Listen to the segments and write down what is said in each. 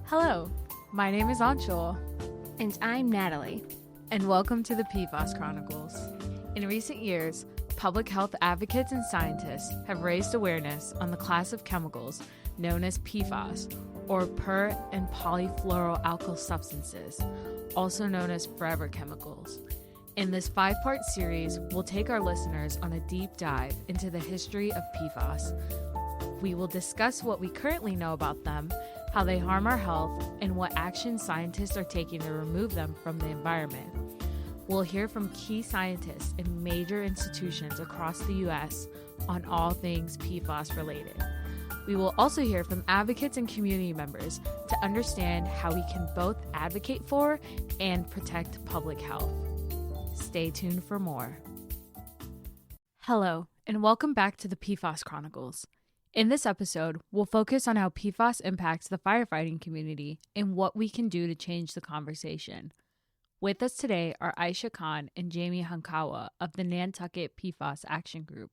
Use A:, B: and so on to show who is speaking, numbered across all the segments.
A: Hello, my name is Anchal,
B: And I'm Natalie.
A: and welcome to the PFAS Chronicles. In recent years, public health advocates and scientists have raised awareness on the class of chemicals known as PFAS, or per and polyfluoroalkyl substances, also known as forever chemicals. In this 5-part series, we'll take our listeners on a deep dive into the history of PFAS. We will discuss what we currently know about them, how they harm our health, and what action scientists are taking to remove them from the environment. We'll hear from key scientists in major institutions across the U.S. on all things PFAS related. We will also hear from advocates and community members to understand how we can both advocate for and protect public health. Stay tuned for more. Hello, and welcome back to the PFAS Chronicles. In this episode, we'll focus on how PFAS impacts the firefighting community and what we can do to change the conversation. With us today are Ayesha and Jamie Honkawa of the Nantucket PFAS Action Group,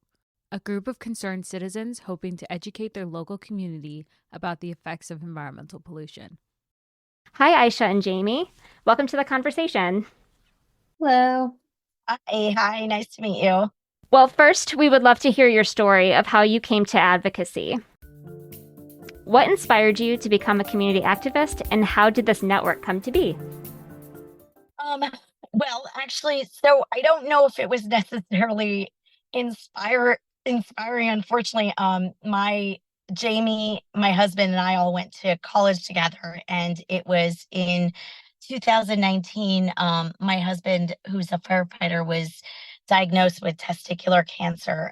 A: a group of concerned citizens hoping to educate their local community about the effects of environmental pollution.
B: Hi, Ayesha and Jamie. Welcome to the conversation.
C: Hello.
D: Hi, nice to meet you.
B: Well, first, we would love to hear your story of how you came to advocacy. What inspired you to become a community activist, and how did this network come to be?
D: Well, actually, so I don't know if it was necessarily inspiring. Unfortunately, Jamie, my husband, and I all went to college together, and it was in 2019. My husband, who's a firefighter, was diagnosed with testicular cancer.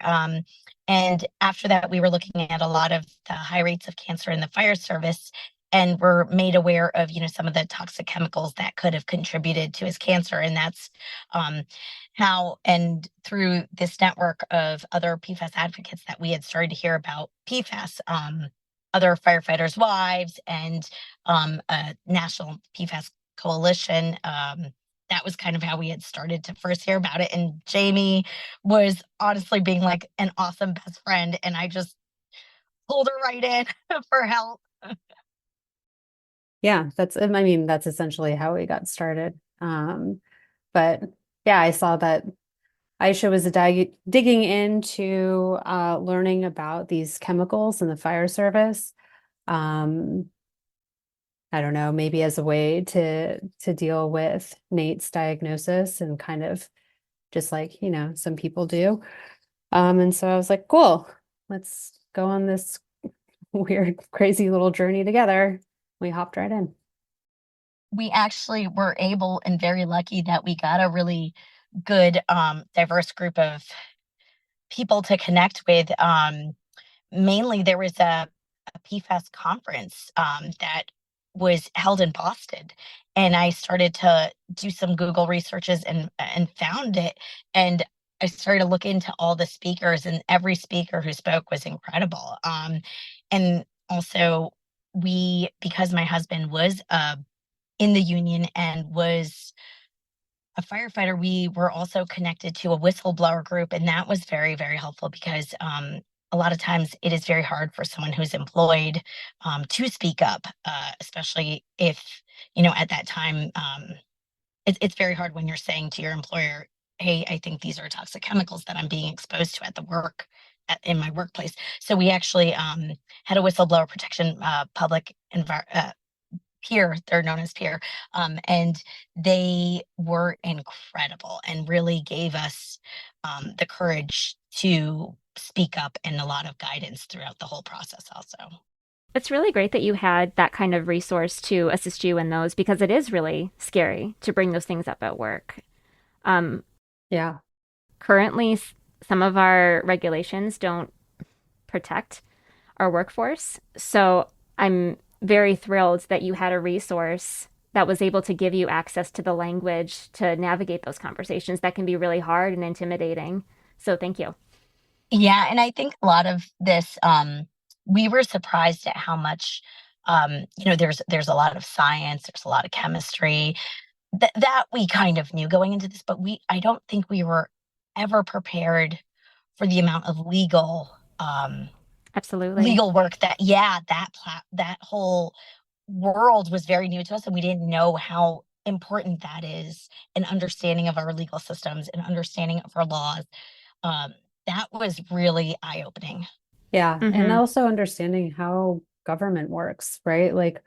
D: And after that, we were looking at a lot of the high rates of cancer in the fire service, and were made aware of, some of the toxic chemicals that could have contributed to his cancer. And that's how, and through this network of other PFAS advocates, that we had started to hear about PFAS, other firefighters' wives, and a national PFAS coalition. That was kind of how we had started to first hear about it. And Jamie was honestly being like an awesome best friend, and I just pulled her right in for help.
C: Yeah, that's essentially how we got started. But yeah, I saw that Ayesha was digging into learning about these chemicals in the fire service. I don't know, maybe as a way to deal with Nate's diagnosis, and kind of just like, some people do. And so I was like, cool, let's go on this weird, crazy little journey together. We hopped right in.
D: We actually were able and very lucky that we got a really good, diverse group of people to connect with. Mainly, there was a PFAS conference that was held in Boston, and I started to do some Google researches and found it. And I started to look into all the speakers, and every speaker who spoke was incredible. And also, because my husband was in the union and was a firefighter, we were also connected to a whistleblower group, and that was very, very helpful, because a lot of times it is very hard for someone who's employed to speak up, especially if, at that time, it's very hard when you're saying to your employer, hey, I think these are toxic chemicals that I'm being exposed to in my workplace. So we actually had a whistleblower protection public peer, they're known as peer, and they were incredible and really gave us the courage to speak up, and a lot of guidance throughout the whole process also.
B: It's really great that you had that kind of resource to assist you in those, because it is really scary to bring those things up at work.
C: Yeah.
B: Currently, some of our regulations don't protect our workforce. So I'm very thrilled that you had a resource that was able to give you access to the language to navigate those conversations that can be really hard and intimidating. So thank you.
D: Yeah, and I think a lot of this, we were surprised at how much, there's a lot of science, there's a lot of chemistry that we kind of knew going into this, but I don't think we were ever prepared for the amount of legal
B: Absolutely.
D: legal work that whole world was very new to us, and we didn't know how important that is, an understanding of our legal systems and understanding of our laws. Um, that was really eye-opening.
C: Yeah. And
B: Mm-hmm.
C: also understanding how government works, right? Like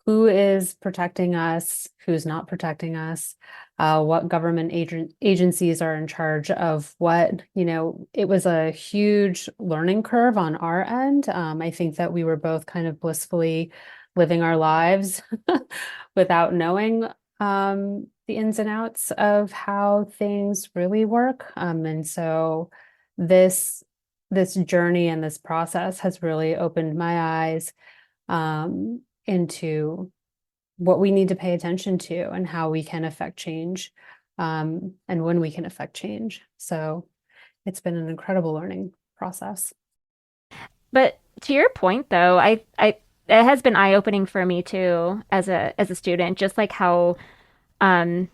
C: who is protecting us, who's not protecting us, what government agencies are in charge of what. It was a huge learning curve on our end. I think that we were both kind of blissfully living our lives without knowing the ins and outs of how things really work. And so this journey and this process has really opened my eyes into what we need to pay attention to and how we can affect change, and when we can affect change. So it's been an incredible learning process.
B: But to your point, though, it has been eye-opening for me too as a student, just like how um,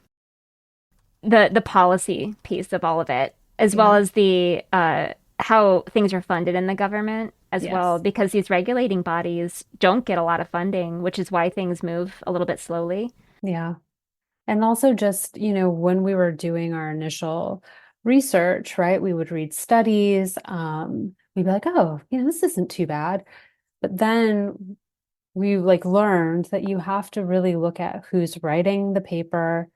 B: the policy piece of all of it, as well
C: Yeah.
B: as the how things are funded in the government as well,
C: Yes.
B: because these regulating bodies don't get a lot of funding, which is why things move a little bit slowly.
C: Yeah. And also just, when we were doing our initial research, right, we would read studies, we'd be like, oh, this isn't too bad. But then we like learned that you have to really look at who's writing the paper,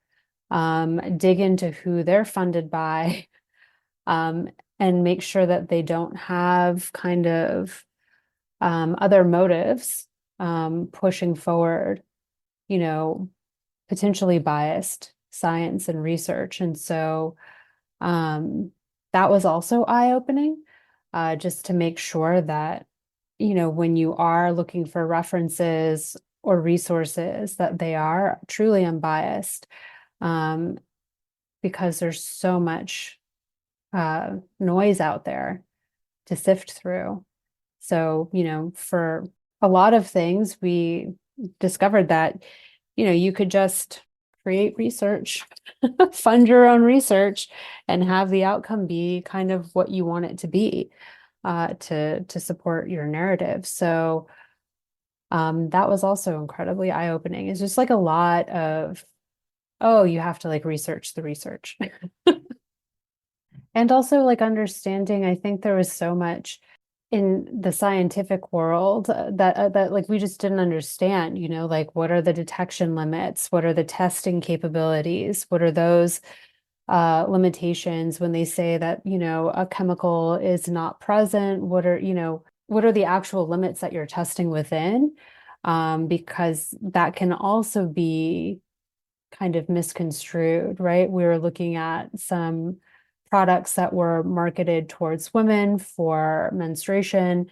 C: dig into who they're funded by, um, and make sure that they don't have kind of other motives, pushing forward, you know, potentially biased science and research. And so that was also eye-opening, just to make sure that, when you are looking for references or resources, that they are truly unbiased, um, because there's so much noise out there to sift through. So, for a lot of things, we discovered that, you could just create research, fund your own research, and have the outcome be kind of what you want it to be, to support your narrative. So, that was also incredibly eye-opening. It's just like a lot of, oh, you have to like research the research. And also like understanding, I think there was so much in the scientific world that like we just didn't understand, like what are the detection limits? What are the testing capabilities? What are those limitations when they say that, a chemical is not present? What are the actual limits that you're testing within? Because that can also be kind of misconstrued, right? We were looking at some products that were marketed towards women for menstruation.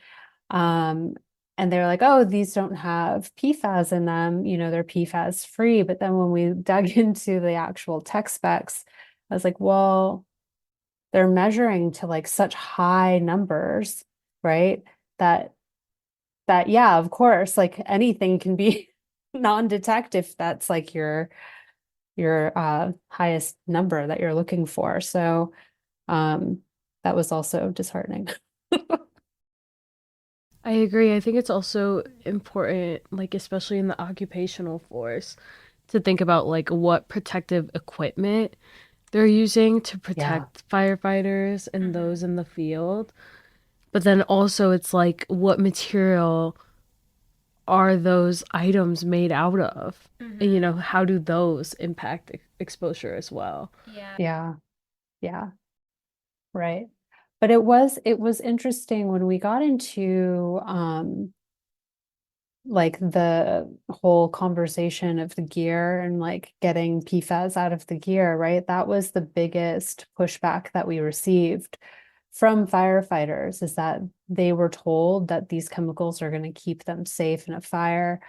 C: Um, and they're like, oh, these don't have PFAS in them, they're PFAS free. But then when we dug into the actual tech specs, I was like, well, they're measuring to like such high numbers, right? That yeah, of course, like anything can be non-detect if that's like your highest number that you're looking for. So that was also disheartening.
A: I agree. I think it's also important, like especially in the occupational force, to think about like what protective equipment they're using to
C: Yeah.
A: protect firefighters and those in the field. But then also it's like what material are those items made out of? And, how do those impact exposure as well?
C: Yeah. Yeah. Right. But it was interesting when we got into like the whole conversation of the gear and like getting PFAS out of the gear, right? That was the biggest pushback that we received from firefighters, is that they were told that these chemicals are going to keep them safe in a fire,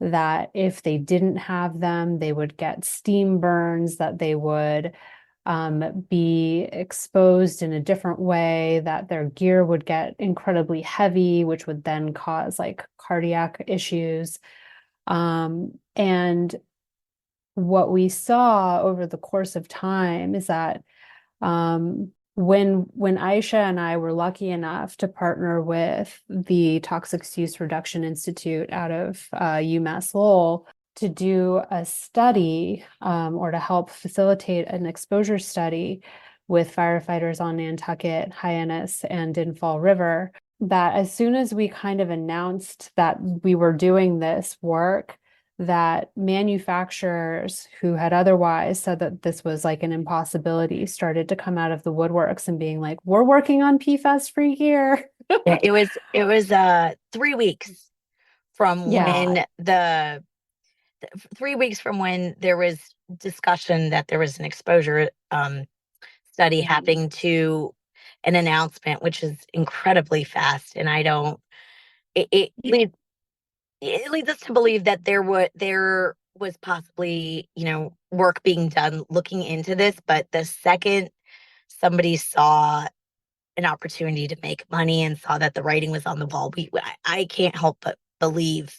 C: that if they didn't have them, they would get steam burns, that they would be exposed in a different way, that their gear would get incredibly heavy, which would then cause like cardiac issues. And what we saw over the course of time is that when Ayesha and I were lucky enough to partner with the Toxics Use Reduction Institute out of UMass Lowell to do a study or to help facilitate an exposure study with firefighters on Nantucket, Hyannis, and in Fall River, that as soon as we kind of announced that we were doing this work, that manufacturers who had otherwise said that this was like an impossibility started to come out of the woodworks and being like, we're working on PFAS free gear.
D: Yeah, it was 3 weeks from
C: Yeah.
D: when 3 weeks from when there was discussion that there was an exposure study happening to an announcement, which is incredibly fast. And I don't it leads us to believe that there was possibly, work being done looking into this, but the second somebody saw an opportunity to make money and saw that the writing was on the wall, I can't help but believe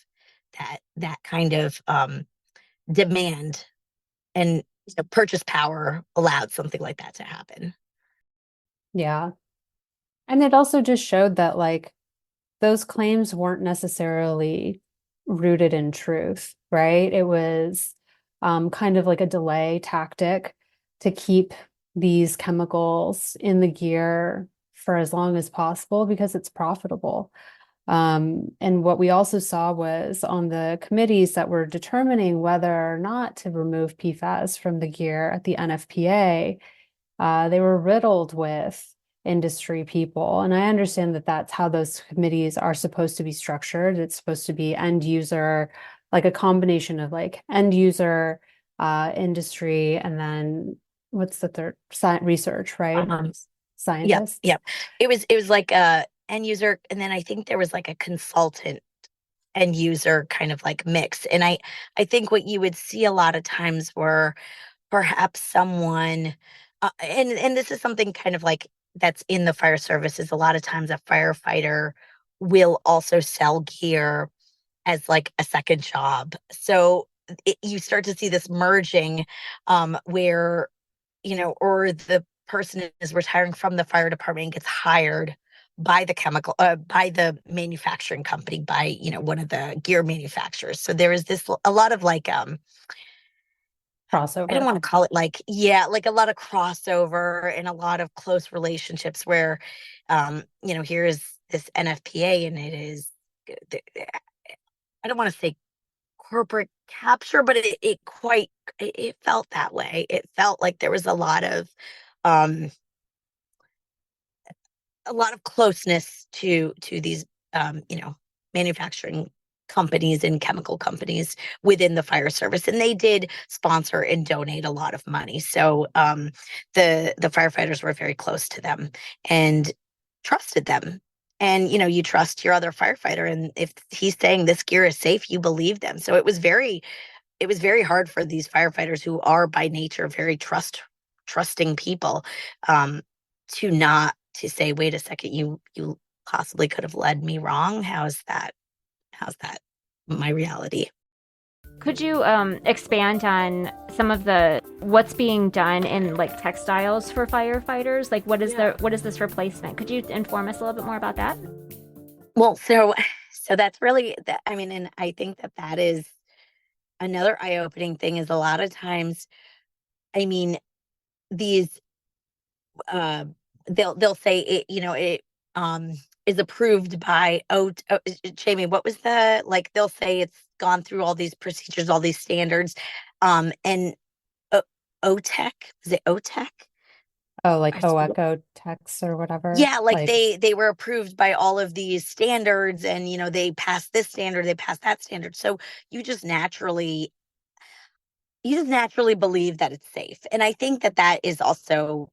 D: that kind of demand and purchase power allowed something like that to happen.
C: Yeah. And it also just showed that like those claims weren't necessarily rooted in truth, right? It was kind of like a delay tactic to keep these chemicals in the gear for as long as possible because it's profitable. And what we also saw was on the committees that were determining whether or not to remove PFAS from the gear at the NFPA, they were riddled with industry people. And I understand that that's how those committees are supposed to be structured. It's supposed to be end user, like a combination of like end user, industry, and then what's the third? Research, right?
D: Yep,
C: Scientists.
D: yep. It was like a end user, and then I think there was like a consultant end user kind of like mix. And I think what you would see a lot of times were perhaps someone, and this is something kind of like that's in the fire service, is a lot of times a firefighter will also sell gear as like a second job. So you start to see this merging, where, or the person is retiring from the fire department and gets hired by the manufacturing company, by, one of the gear manufacturers. So there is a lot of like,
C: Crossover.
D: I don't want to call it like, yeah, like a lot of crossover and a lot of close relationships where, here is this NFPA, and it is, I don't want to say corporate capture, but it felt that way. It felt like there was um, a lot of closeness to these, manufacturing companies and chemical companies within the fire service, and they did sponsor and donate a lot of money. So the firefighters were very close to them and trusted them. And you trust your other firefighter, and if he's saying this gear is safe, you believe them. So it was very hard for these firefighters, who are by nature very trusting people, to say, wait a second, you possibly could have led me wrong. How's that my reality?
B: Could you expand on some of what's being done in like textiles for firefighters? Like what is this replacement? Could you inform us a little bit more about that?
D: Well, so that's really that. I mean, and I think that is another eye-opening thing, is a lot of times, I mean, these uh they'll say it is approved by Jamie, what was they'll say it's gone through all these procedures, all these standards, and OTEC, is it OTEC?
C: Oh, like OECO text or whatever.
D: Yeah, like they were approved by all of these standards, and they passed this standard, they passed that standard. So you just naturally believe that it's safe. And I think that is also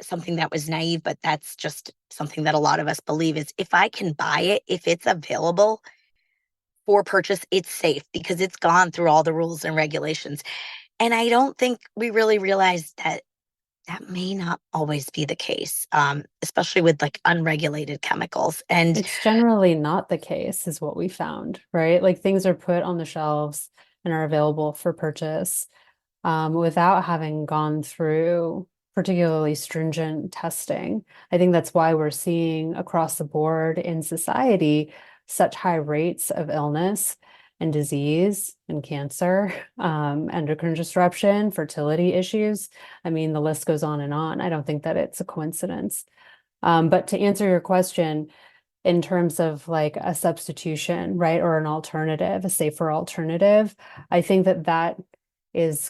D: something that was naive, but that's just something that a lot of us believe, is if I can buy it, if it's available for purchase, it's safe because it's gone through all the rules and regulations. And I don't think we really realize that may not always be the case, especially with like unregulated chemicals. And
C: it's generally not the case, is what we found, right? Like things are put on the shelves and are available for purchase without having gone through particularly stringent testing. I think that's why we're seeing across the board in society such high rates of illness and disease and cancer, endocrine disruption, fertility issues. I mean, the list goes on and on. I don't think that it's a coincidence. But to answer your question, in terms of like a substitution, right, or an alternative, a safer alternative, I think that that is,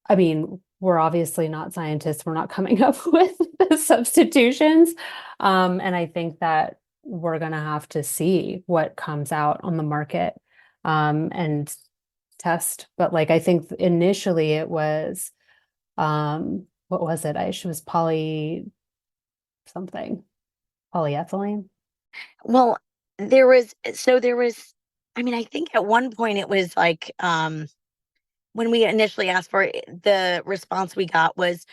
C: I mean, we're obviously not scientists. We're not coming up with the substitutions. And I think that we're going to have to see what comes out on the market and test. But like, I think initially it was, what was it? Ayesha was something, polyethylene.
D: Well, I mean, I think at one point it was like, when we initially asked for it, the response we got was,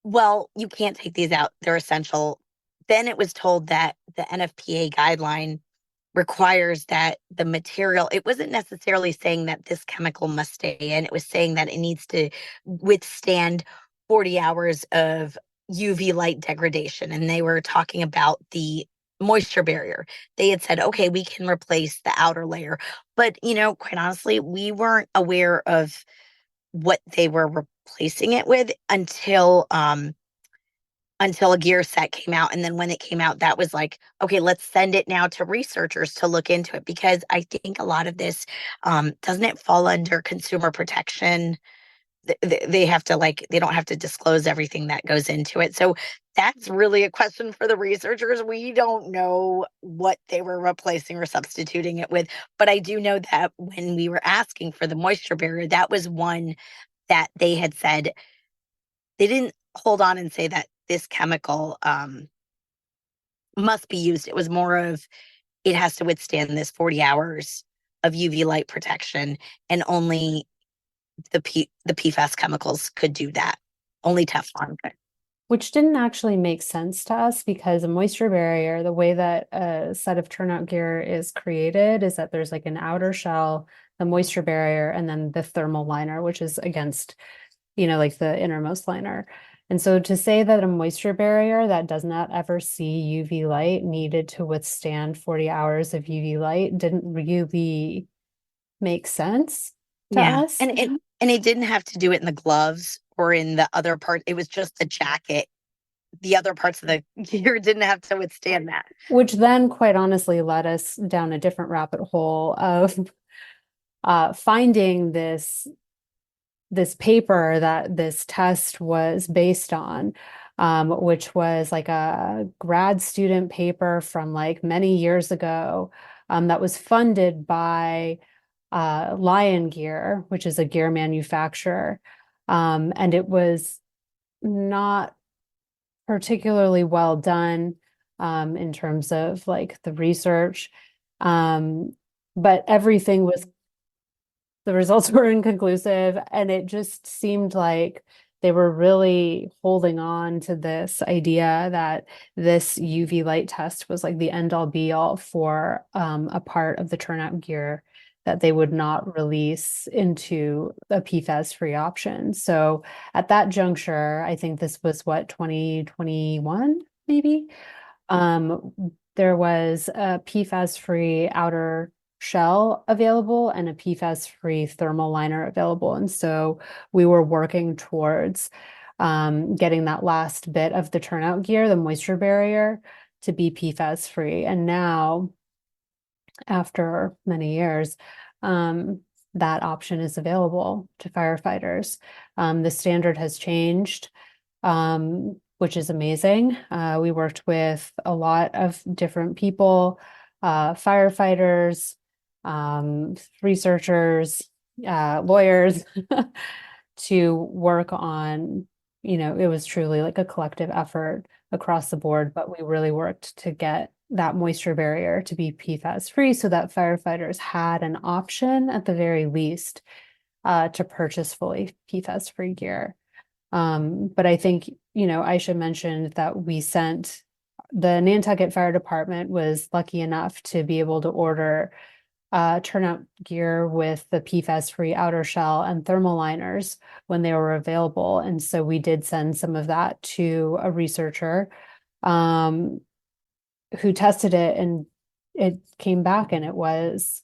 D: well, you can't take these out. They're essential. Then it was told that the NFPA guideline requires that the material, it wasn't necessarily saying that this chemical must stay in. It was saying that it needs to withstand 40 hours of UV light degradation. And they were talking about the moisture barrier. They had said, okay, we can replace the outer layer. But, quite honestly, we weren't aware of what they were replacing it with until a gear set came out. And then when it came out, that was like, okay, let's send it now to researchers to look into it, because I think a lot of this, doesn't it fall under consumer protection? They have to they don't have to disclose everything that goes into it. So that's really a question for the researchers. We don't know what they were replacing or substituting it with. But I do know that when we were asking for the moisture barrier, that was one that they had said they didn't hold on and say that this chemical must be used. It was more of, it has to withstand this 40 hours of UV light protection, and only the PFAS chemicals could do that. Only Teflon could.
C: Which didn't actually make sense to us, because a moisture barrier, the way that a set of turnout gear is created is that there's like an outer shell, the moisture barrier, and then the thermal liner, which is against, like the innermost liner. And so to say that a moisture barrier that does not ever see UV light needed to withstand 40 hours of UV light didn't really make sense to us.
D: And it didn't have to do it in the gloves or in the other part. It was just the jacket. The other parts of the gear didn't have to withstand that.
C: Which then, quite honestly, led us down a different rabbit hole of finding this paper that this test was based on, which was like a grad student paper from like many years ago, that was funded by Lion Gear, which is a gear manufacturer. And it was not particularly well done in terms of like the research. But everything was, the results were inconclusive, and it just seemed like they were really holding on to this idea that this UV light test was like the end all be all for a part of the turnout gear that they would not release into a PFAS free option. So at that juncture, I think this was 2021, maybe, there was a PFAS free outer shell available and a PFAS free thermal liner available. And so we were working towards getting that last bit of the turnout gear, the moisture barrier, to be PFAS free. And now, after many years, that option is available to firefighters. The standard has changed, which is amazing. We worked with a lot of different people, firefighters, researchers, lawyers, to work on, it was truly like a collective effort across the board, but we really worked to get that moisture barrier to be PFAS free so that firefighters had an option at the very least to purchase fully PFAS free gear. But I think, Ayesha mentioned that the Nantucket Fire Department was lucky enough to be able to order turnout gear with the PFAS-free outer shell and thermal liners when they were available. And so we did send some of that to a researcher who tested it, and it came back and it was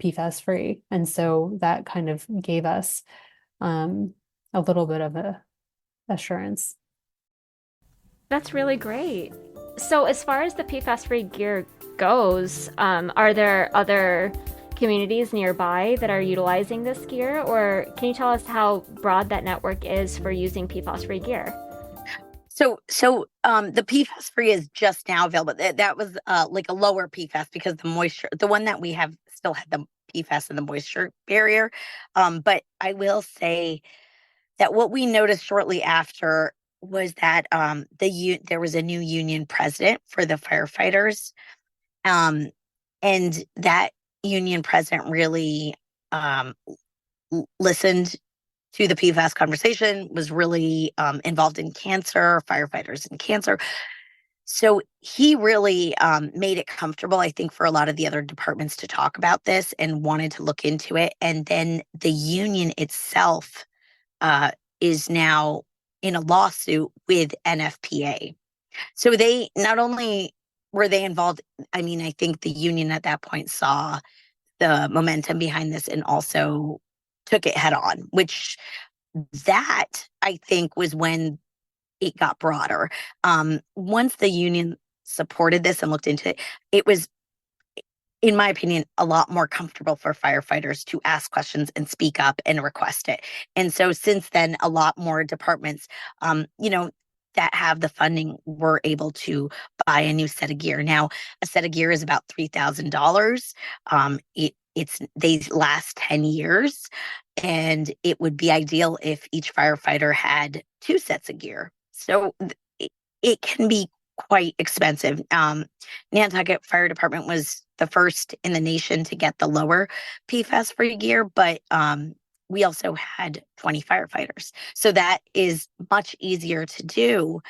C: PFAS-free. And so that kind of gave us a little bit of a assurance.
B: That's really great. So as far as the PFAS-free gear goes, are there other communities nearby that are utilizing this gear, or can you tell us how broad that network is for using PFAS-free gear?
D: So the PFAS free is just now available. That was like a lower PFAS because the moisture, the one that we have still had the PFAS and the moisture barrier. But I will say that what we noticed shortly after was that there was a new union president for the firefighters, and that union president really listened to the PFAS conversation, was really involved in cancer, firefighters and cancer. So he really made it comfortable, I think, for a lot of the other departments to talk about this and wanted to look into it. And then the union itself is now in a lawsuit with NFPA. So they not only were they involved, I mean, I think the union at that point saw the momentum behind this and also took it head on, which that I think was when it got broader. Once the union supported this and looked into it, it was, in my opinion, a lot more comfortable for firefighters to ask questions and speak up and request it. And so since then, a lot more departments, that have the funding were able to buy a new set of gear. Now, a set of gear is about $3,000. They last 10 years, and it would be ideal if each firefighter had 2 sets of gear. So it can be quite expensive. Nantucket Fire Department was the first in the nation to get the lower PFAS-free gear, but we also had 20 firefighters. So that is much easier to do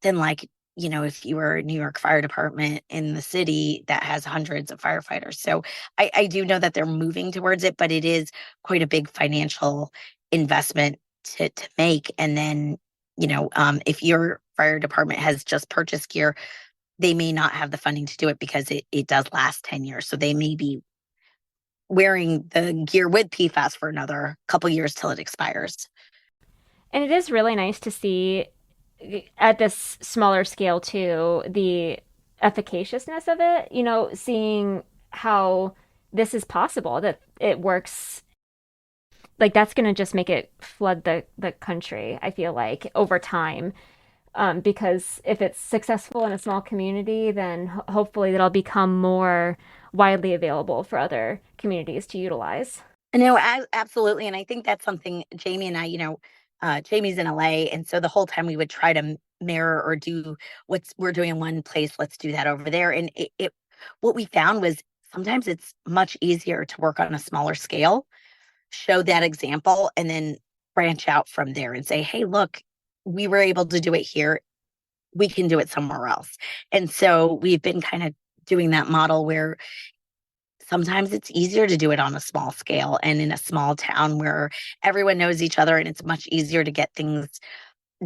D: than if you were a New York Fire Department in the city that has hundreds of firefighters. So I do know that they're moving towards it, but it is quite a big financial investment to make. And then, if your fire department has just purchased gear, they may not have the funding to do it because it does last 10 years. So they may be wearing the gear with PFAS for another couple years till it expires.
B: And it is really nice to see at this smaller scale too, the efficaciousness of it, seeing how this is possible, that it works. Like that's going to just make it flood the country, I feel like, over time. Because if it's successful in a small community, then hopefully it'll become more widely available for other communities to utilize.
D: No, absolutely. And I think that's something Jamie and I, Jamie's in LA. And so the whole time we would try to mirror or do what we're doing in one place, let's do that over there. And what we found was sometimes it's much easier to work on a smaller scale, show that example, and then branch out from there and say, hey, look, we were able to do it here. We can do it somewhere else. And so we've been kind of doing that model where sometimes it's easier to do it on a small scale and in a small town where everyone knows each other and it's much easier to get things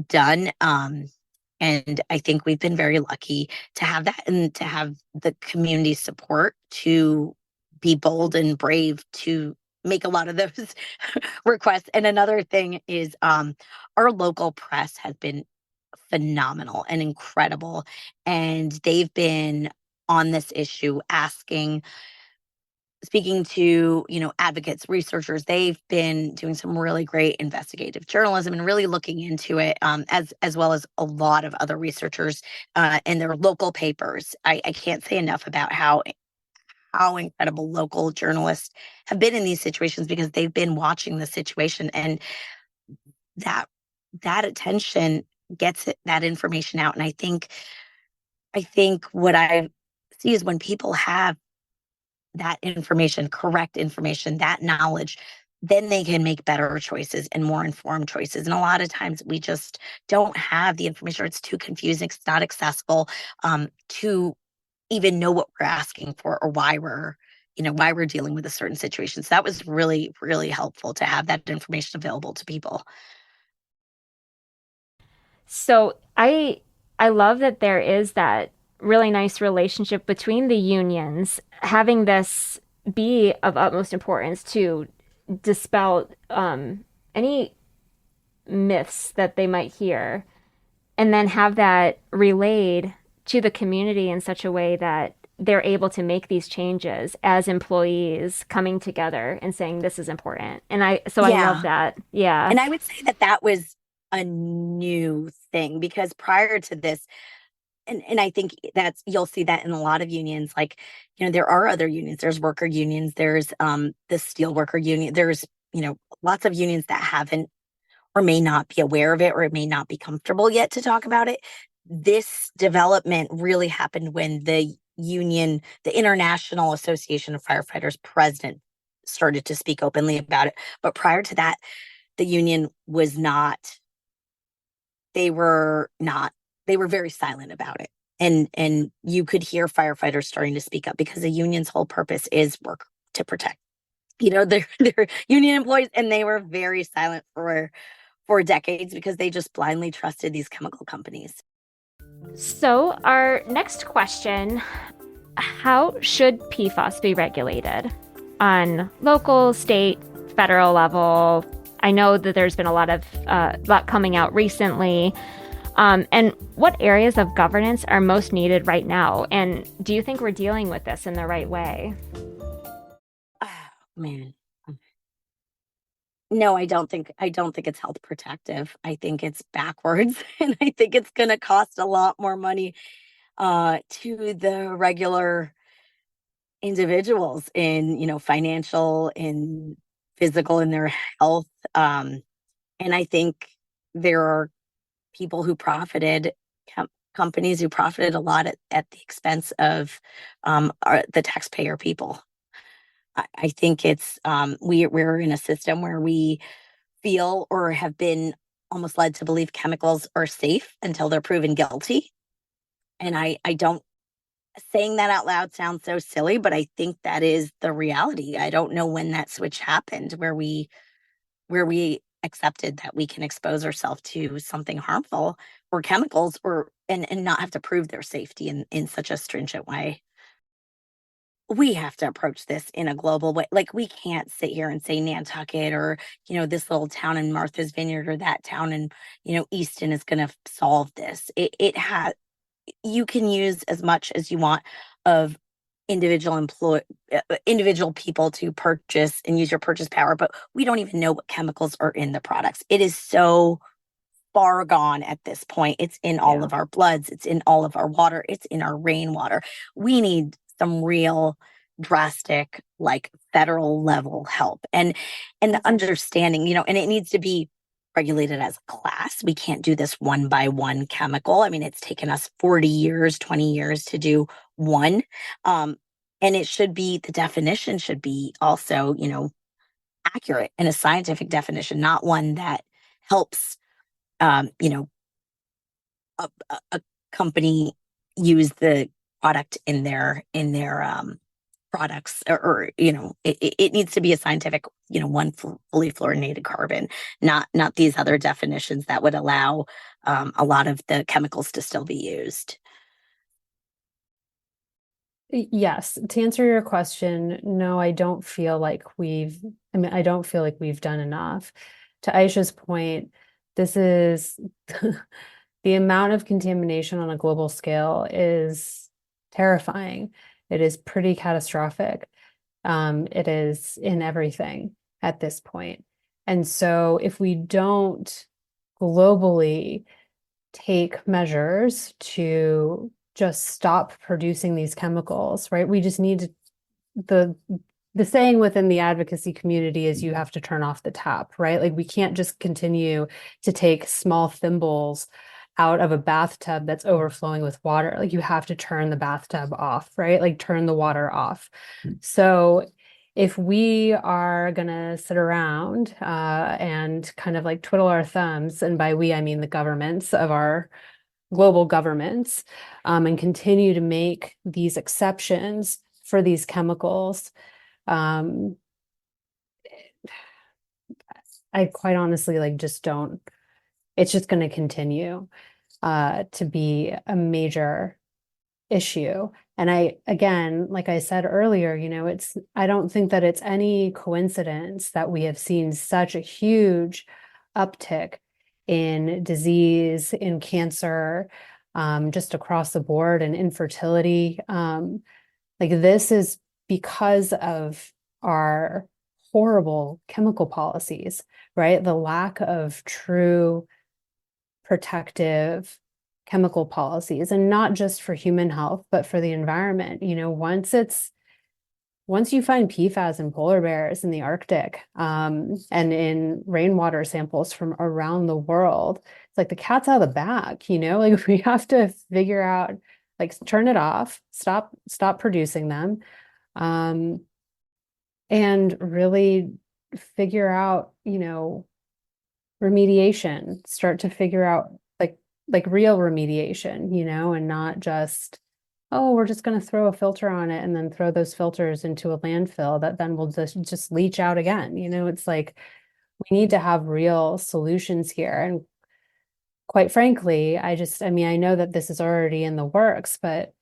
D: done. And I think we've been very lucky to have that and to have the community support to be bold and brave to make a lot of those requests. And another thing is our local press has been phenomenal and incredible. And they've been on this issue speaking to, advocates, researchers. They've been doing some really great investigative journalism and really looking into it, as well as a lot of other researchers in their local papers. I can't say enough about how incredible local journalists have been in these situations because they've been watching the situation, and that attention gets that information out. And I think what I see is when people have that information, correct information, that knowledge, then they can make better choices and more informed choices. And a lot of times we just don't have the information, or it's too confusing, it's not accessible to even know what we're asking for or why we're why we're dealing with a certain situation. So that was really, really helpful to have that information available to people.
B: So I love that there is that really nice relationship between the unions, having this be of utmost importance to dispel any myths that they might hear, and then have that relayed to the community in such a way that they're able to make these changes as employees coming together and saying this is important. And I love that. Yeah.
D: And I would say that was a new thing, because prior to this, and I think you'll see that in a lot of unions, like, there are other unions, there's worker unions, there's the steel worker union, there's, lots of unions that haven't or may not be aware of it, or it may not be comfortable yet to talk about it. This development really happened when the union, the International Association of Firefighters president, started to speak openly about it. But prior to that, the union was not, they were very silent about it. And you could hear firefighters starting to speak up, because the union's whole purpose is work to protect, they're union employees, and they were very silent for decades because they just blindly trusted these chemical companies.
B: So our next question, how should PFAS be regulated on local, state, federal level? I know that there's been a lot coming out recently. And what areas of governance are most needed right now? And do you think we're dealing with this in the right way?
D: Oh, man. No, I don't think it's health protective. I think it's backwards, and I think it's going to cost a lot more money to the regular individuals in, financial and physical, in their health. And I think there are people who profited, companies who profited a lot at the expense of the taxpayer people. I think it's we're in a system where we feel, or have been almost led to believe, chemicals are safe until they're proven guilty. And I don't, saying that out loud sounds so silly, but I think that is the reality. I don't know when that switch happened where we accepted that we can expose ourselves to something harmful, or chemicals, and not have to prove their safety in such a stringent way. We have to approach this in a global way. Like, we can't sit here and say Nantucket, or, this little town in Martha's Vineyard, or that town in, Easton is going to solve this. You can use as much as you want of individual people to purchase and use your purchase power, but we don't even know what chemicals are in the products. It is so far gone at this point. It's in all of our bloods. It's in all of our water. It's in our rainwater. We need some real drastic, like, federal level help and understanding, and it needs to be regulated as a class. We can't do this one by one chemical. I mean, it's taken us 40 years, 20 years to do one. And the definition should be also, accurate, and a scientific definition, not one that helps, a company use the product in their products, or it needs to be a scientific, one fully fluorinated carbon, not these other definitions that would allow a lot of the chemicals to still be used.
C: Yes, to answer your question, no, I don't feel like we've done enough. To Ayesha's point, this is the amount of contamination on a global scale is terrifying. It is pretty catastrophic. It is in everything at this point. And so if we don't globally take measures to just stop producing these chemicals, right? We just need to, the saying within the advocacy community is you have to turn off the tap, right? Like, we can't just continue to take small thimbles out of a bathtub that's overflowing with water. Like, you have to turn the bathtub off, right? Like, turn the water off. So if we are gonna sit around and kind of like twiddle our thumbs, and by we, I mean the governments of our global governments, and continue to make these exceptions for these chemicals, I quite honestly like just don't, it's just going to continue to be a major issue. And again, like I said earlier, I don't think that it's any coincidence that we have seen such a huge uptick in disease, in cancer, just across the board, and infertility. Like this is because of our horrible chemical policies, right? The lack of true protective chemical policies, and not just for human health, but for the environment. Once you find PFAS in polar bears in the Arctic, and in rainwater samples from around the world, it's like the cat's out of the bag, like we have to figure out, like, turn it off, stop producing them, and really figure out, remediation, start to figure out like real remediation, and not just, oh, we're just going to throw a filter on it and then throw those filters into a landfill that then will just leach out again. It's like we need to have real solutions here. And quite frankly, I know that this is already in the works, but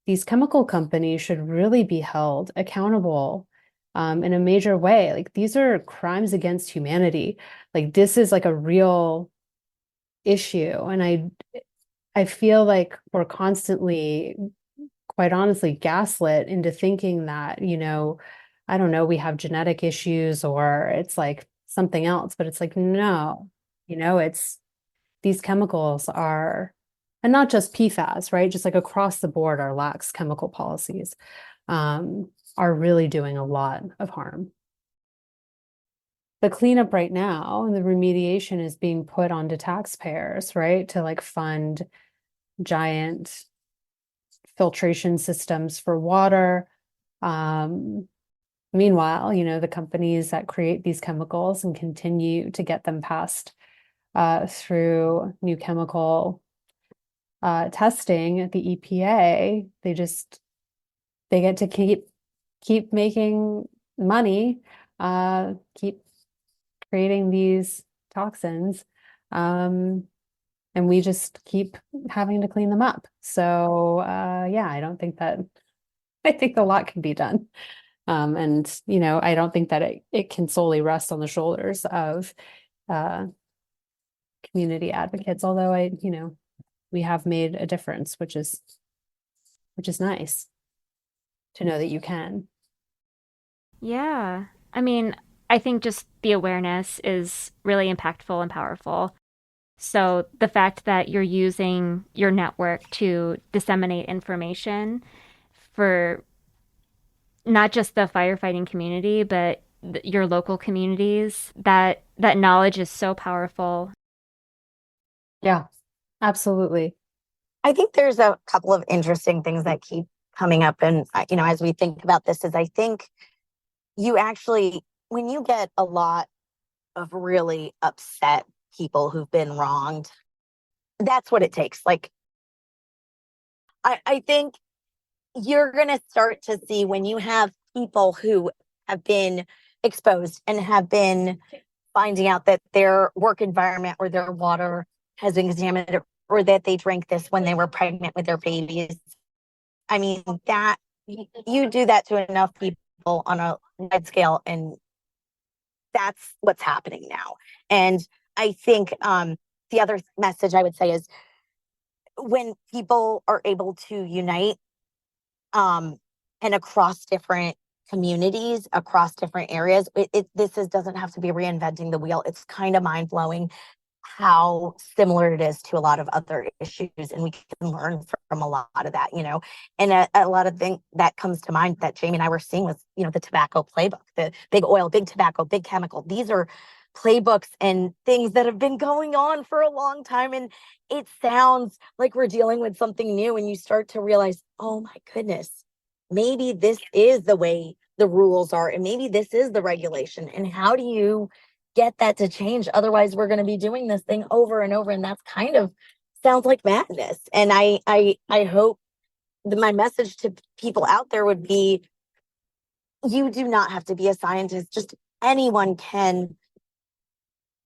C: these chemical companies should really be held accountable in a major way. Like, these are crimes against humanity. Like, this is like a real issue. And I feel like we're constantly, quite honestly, gaslit into thinking that, I don't know, we have genetic issues or it's like something else, but it's like, no, it's these chemicals are, and not just PFAS, right? Just like across the board, our lax chemical policies are really doing a lot of harm. The cleanup right now and the remediation is being put onto taxpayers, right? To like fund giant filtration systems for water. Meanwhile, the companies that create these chemicals and continue to get them passed through new chemical testing at the EPA, they get to keep making money, keep creating these toxins, and we just keep having to clean them up. So yeah, I think a lot can be done. And I don't think that it can solely rest on the shoulders of community advocates, although we have made a difference, which is nice to know that you can.
B: Yeah. I mean, I think just the awareness is really impactful and powerful. So the fact that you're using your network to disseminate information for not just the firefighting community, but your local communities, that knowledge is so powerful.
C: Yeah, absolutely.
D: I think there's a couple of interesting things that keep coming up. And, as we think about this, is I think you actually, when you get a lot of really upset people who've been wronged, that's what it takes. Like, I think you're going to start to see when you have people who have been exposed and have been finding out that their work environment or their water has been contaminated, or that they drank this when they were pregnant with their babies. I mean, that you do that to enough people on a wide scale, and that's what's happening now. And I think the other message I would say is, when people are able to unite and across different communities, across different areas, this doesn't have to be reinventing the wheel. It's kind of mind-blowing how similar it is to a lot of other issues, and we can learn from a lot of that, and a lot of things that comes to mind that Jamie and I were seeing was, the tobacco playbook, the big oil, big tobacco, big chemical. These are playbooks and things that have been going on for a long time, and it sounds like we're dealing with something new, and you start to realize, oh my goodness, maybe this is the way the rules are, and maybe this is the regulation, and how do you get that to change? Otherwise, we're going to be doing this thing over and over, and that's kind of sounds like madness. And I hope that my message to people out there would be, you do not have to be a scientist. Just anyone can.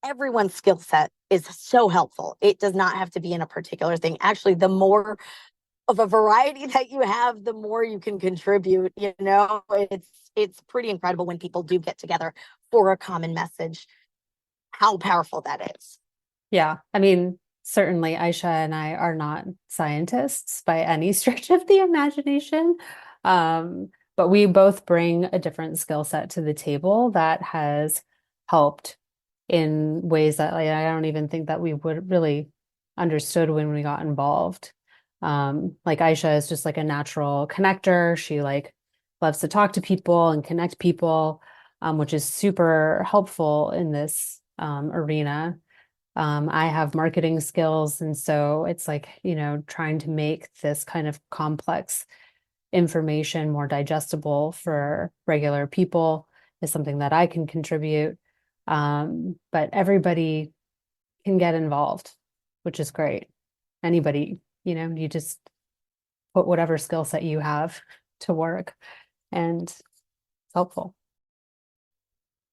D: Everyone's skill set is so helpful. It does not have to be in a particular thing. Actually, the more of a variety that you have, the more you can contribute. It's pretty incredible when people do get together for a common message, how powerful that is.
C: Yeah. I mean, certainly Ayesha and I are not scientists by any stretch of the imagination. But we both bring a different skill set to the table that has helped in ways that I don't even think that we would really understood when we got involved. Like Ayesha is just like a natural connector. She like loves to talk to people and connect people, which is super helpful in this arena. I have marketing skills, and so it's like, trying to make this kind of complex information more digestible for regular people is something that I can contribute. But everybody can get involved, which is great. Anybody, you just put whatever skill set you have to work, and it's helpful.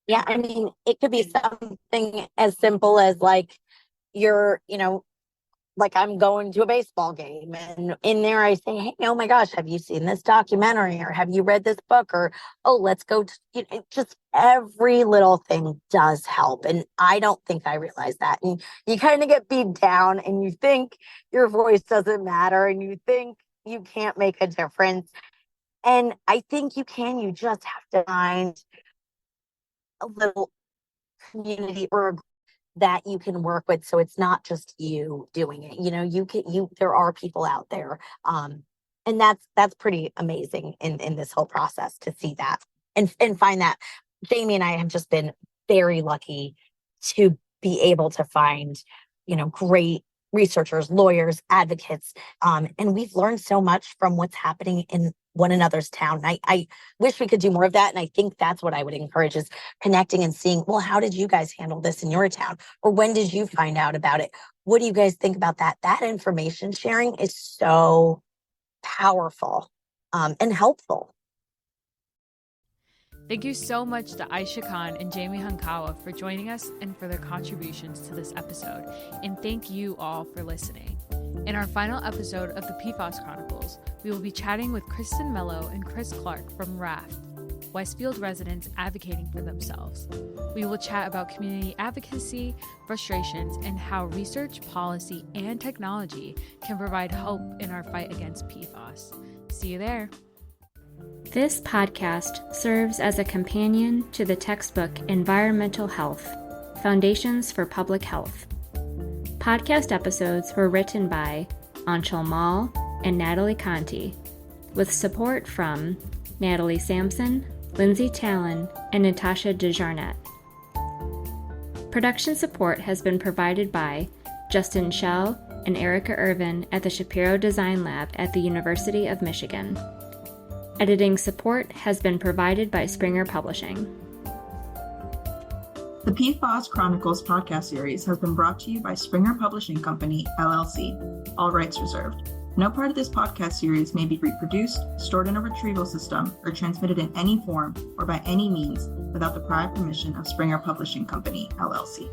D: Yeah, I mean, it could be something as simple as like like I'm going to a baseball game and in there I say, hey, oh my gosh, have you seen this documentary, or have you read this book, or, oh, let's go to, just every little thing does help. And I don't think I realized that. And you kind of get beat down and you think your voice doesn't matter and you think you can't make a difference. And I think you can, you just have to find a little community or a group that you can work with, so it's not just you doing it. There are people out there, and that's pretty amazing in this whole process to see that and find that. Jamie and I have just been very lucky to be able to find great researchers, lawyers, advocates, and we've learned so much from what's happening in one another's town. I wish we could do more of that. And I think that's what I would encourage, is connecting and seeing, well, how did you guys handle this in your town? Or when did you find out about it? What do you guys think about that? That information sharing is so powerful and helpful.
A: Thank you so much to Ayesha Khan and Jamie Honkawa for joining us and for their contributions to this episode. And thank you all for listening. In our final episode of the PFAS Chronicles, we will be chatting with Kristen Mello and Chris Clark from RAFT, Westfield residents advocating for themselves. We will chat about community advocacy, frustrations, and how research, policy, and technology can provide hope in our fight against PFAS. See you there.
B: This podcast serves as a companion to the textbook Environmental Health: Foundations for Public Health. Podcast episodes were written by Anchal Malh and Natalie Conti, with support from Natalie Sampson, Lindsay Talon, and Natasha DeJarnette. Production support has been provided by Justin Schell and Erica Irvin at the Shapiro Design Lab at the University of Michigan. Editing support has been provided by Springer Publishing.
E: The PFAS Chronicles podcast series has been brought to you by Springer Publishing Company, LLC. All rights reserved. No part of this podcast series may be reproduced, stored in a retrieval system, or transmitted in any form or by any means without the prior permission of Springer Publishing Company, LLC.